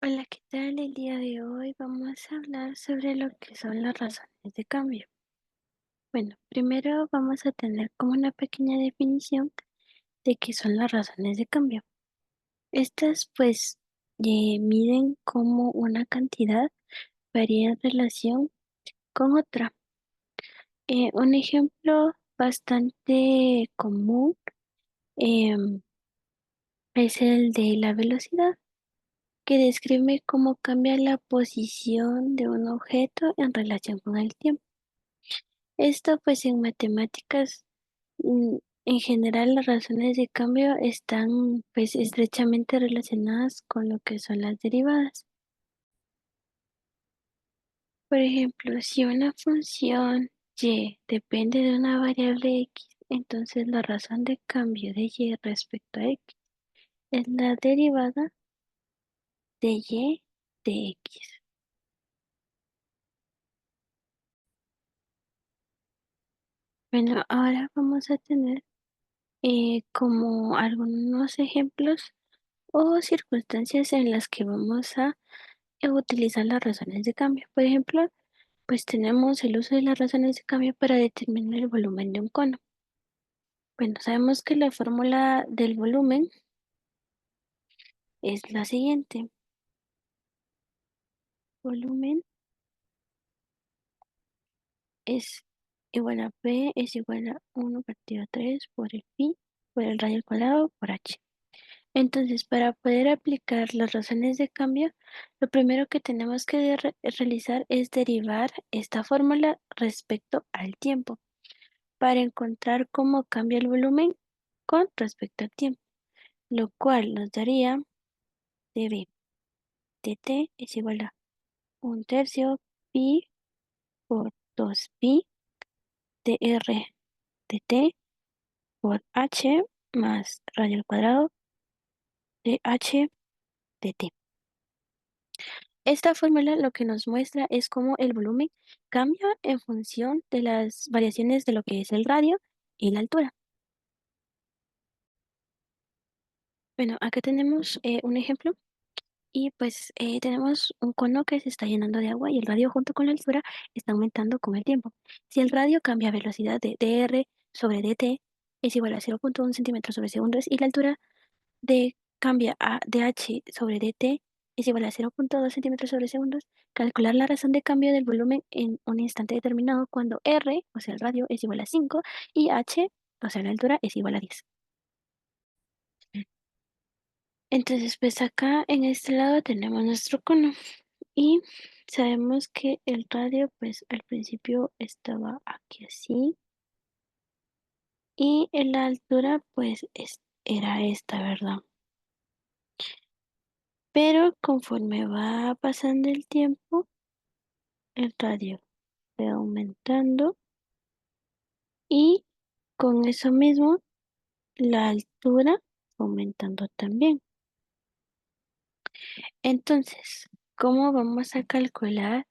Hola, ¿qué tal? El día de hoy vamos a hablar sobre lo que son las razones de cambio. Bueno, primero vamos a tener como una pequeña definición de qué son las razones de cambio. Estas pues miden cómo una cantidad varía en relación con otra. Un ejemplo bastante común em, es el de la velocidad, que describe cómo cambia la posición de un objeto en relación con el tiempo. Esto pues en matemáticas, en general las razones de cambio están pues estrechamente relacionadas con lo que son las derivadas. Por ejemplo, si una función y depende de una variable x, entonces la razón de cambio de y respecto a x es la derivada de y de x. Bueno, ahora vamos a tener como algunos ejemplos o circunstancias en las que vamos a utilizar las razones de cambio. Por ejemplo, pues tenemos el uso de las razones de cambio para determinar el volumen de un cono. Bueno, sabemos que la fórmula del volumen es la siguiente. Volumen es igual a P es igual a 1 partido 3 por el pi por el radio al cuadrado por h. Entonces, para poder aplicar las razones de cambio, lo primero que tenemos que realizar es derivar esta fórmula respecto al tiempo para encontrar cómo cambia el volumen con respecto al tiempo, lo cual nos daría dB de t es igual a 1/3 pi por 2 pi de r de t por h más radio al cuadrado de h de t. Esta fórmula lo que nos muestra es cómo el volumen cambia en función de las variaciones de lo que es el radio y la altura. Bueno, acá tenemos un ejemplo y pues tenemos un cono que se está llenando de agua y el radio junto con la altura está aumentando con el tiempo. Si el radio cambia a velocidad de dr sobre dt es igual a 0,1 centímetros sobre segundos y la altura de cambia a dh sobre dt es igual a 0,2 centímetros sobre segundos, calcular la razón de cambio del volumen en un instante determinado cuando r, o sea el radio, es igual a 5 y h, o sea la altura, es igual a 10. Entonces, pues acá en este lado tenemos nuestro cono y sabemos que el radio, pues al principio estaba aquí así y en la altura, pues era esta, ¿verdad? Pero conforme va pasando el tiempo, el radio va aumentando y con eso mismo la altura va aumentando también. Entonces, ¿cómo vamos a calcular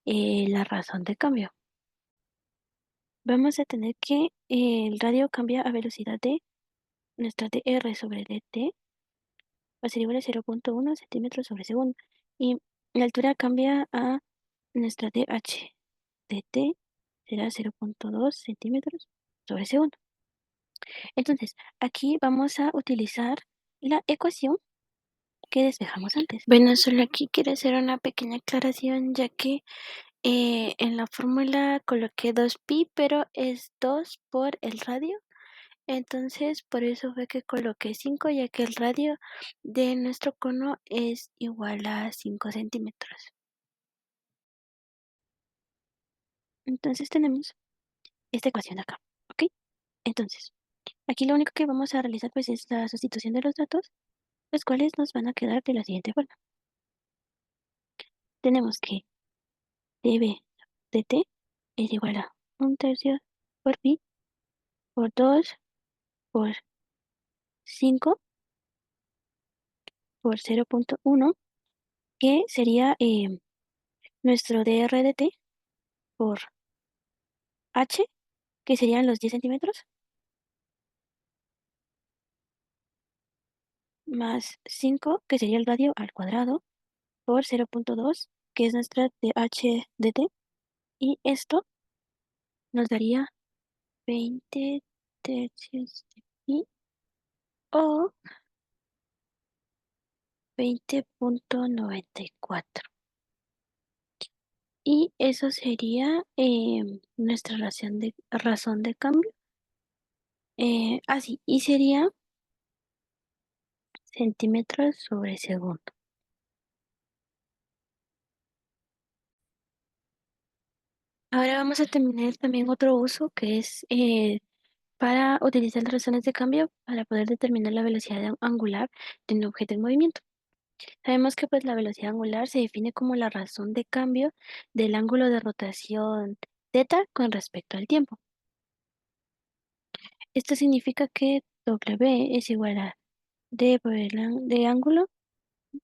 la razón de cambio? Vamos a tener que el radio cambia a velocidad de nuestra dr sobre dt va a ser igual a 0,1 centímetros sobre segundo. Y la altura cambia a nuestra dh dt será 0,2 centímetros sobre segundo. Entonces, aquí vamos a utilizar la ecuación que despejamos antes. Bueno, solo aquí quiero hacer una pequeña aclaración, ya que en la fórmula coloqué 2pi, pero es 2 por el radio. Entonces, por eso fue que coloqué 5, ya que el radio de nuestro cono es igual a 5 centímetros. Entonces tenemos esta ecuación de acá, ¿ok? Entonces, aquí lo único que vamos a realizar pues es la sustitución de los datos, los cuales nos van a quedar de la siguiente forma. Tenemos que dB de t es igual a 1/3 por pi por 2 por 5 por 0,1, que sería nuestro dr de t por h, que serían los 10 centímetros, más 5, que sería el radio al cuadrado, por 0.2, que es nuestra TH de t, y esto nos daría 20 tercios de pi o 20.94. Y eso sería nuestra razón de cambio. Así, y sería centímetros sobre segundo. Ahora vamos a terminar también otro uso que es para utilizar las razones de cambio para poder determinar la velocidad angular de un objeto en movimiento. Sabemos que pues la velocidad angular se define como la razón de cambio del ángulo de rotación θ con respecto al tiempo. Esto significa que W es igual a d por de ángulo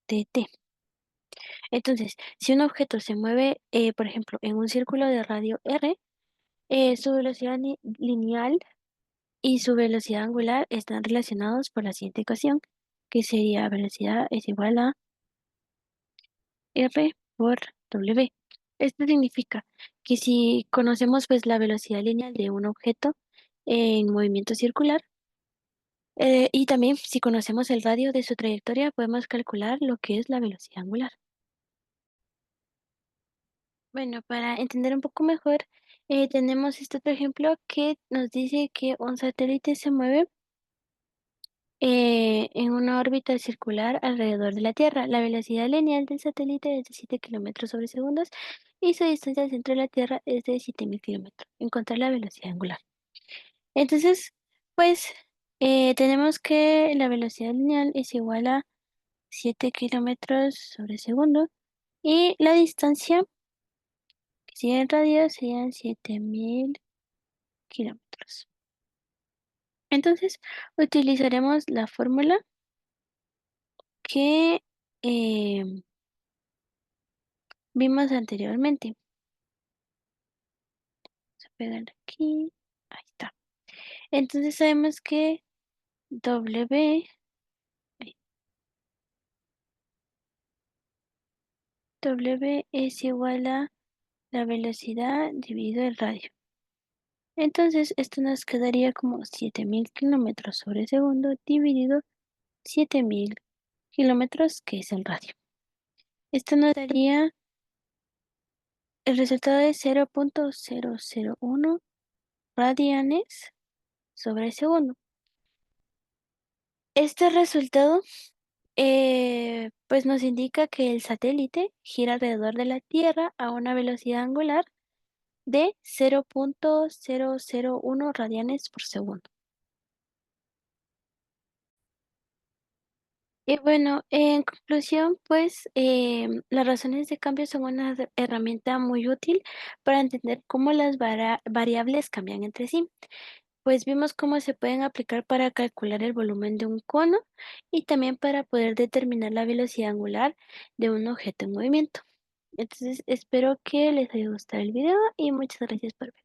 de t. Entonces, si un objeto se mueve, por ejemplo, en un círculo de radio r, su velocidad lineal y su velocidad angular están relacionados por la siguiente ecuación, que sería velocidad es igual a r por w. Esto significa que si conocemos pues la velocidad lineal de un objeto en movimiento circular, y también si conocemos el radio de su trayectoria, podemos calcular lo que es la velocidad angular. Bueno, para entender un poco mejor, tenemos este otro ejemplo que nos dice que un satélite se mueve en una órbita circular alrededor de la Tierra. La velocidad lineal del satélite es de 7 kilómetros sobre segundos y su distancia al centro de la Tierra es de 7.000 kilómetros. Encontrar la velocidad angular. Entonces, pues tenemos que la velocidad lineal es igual a 7 kilómetros sobre segundo y la distancia, que sigue en radio, serían 7.000 kilómetros. Entonces, utilizaremos la fórmula que vimos anteriormente. Vamos a pegar aquí. Ahí está. Entonces sabemos que ay, W es igual a la velocidad dividido el radio. Entonces esto nos quedaría como 7.000 kilómetros sobre segundo dividido 7.000 kilómetros, que es el radio. Esto nos daría el resultado de 0.001 radianes sobre segundo. Este resultado pues nos indica que el satélite gira alrededor de la Tierra a una velocidad angular de 0.001 radianes por segundo. Y bueno, en conclusión, pues las razones de cambio son una herramienta muy útil para entender cómo las variables cambian entre sí. Pues vimos cómo se pueden aplicar para calcular el volumen de un cono y también para poder determinar la velocidad angular de un objeto en movimiento. Entonces espero que les haya gustado el video y muchas gracias por ver.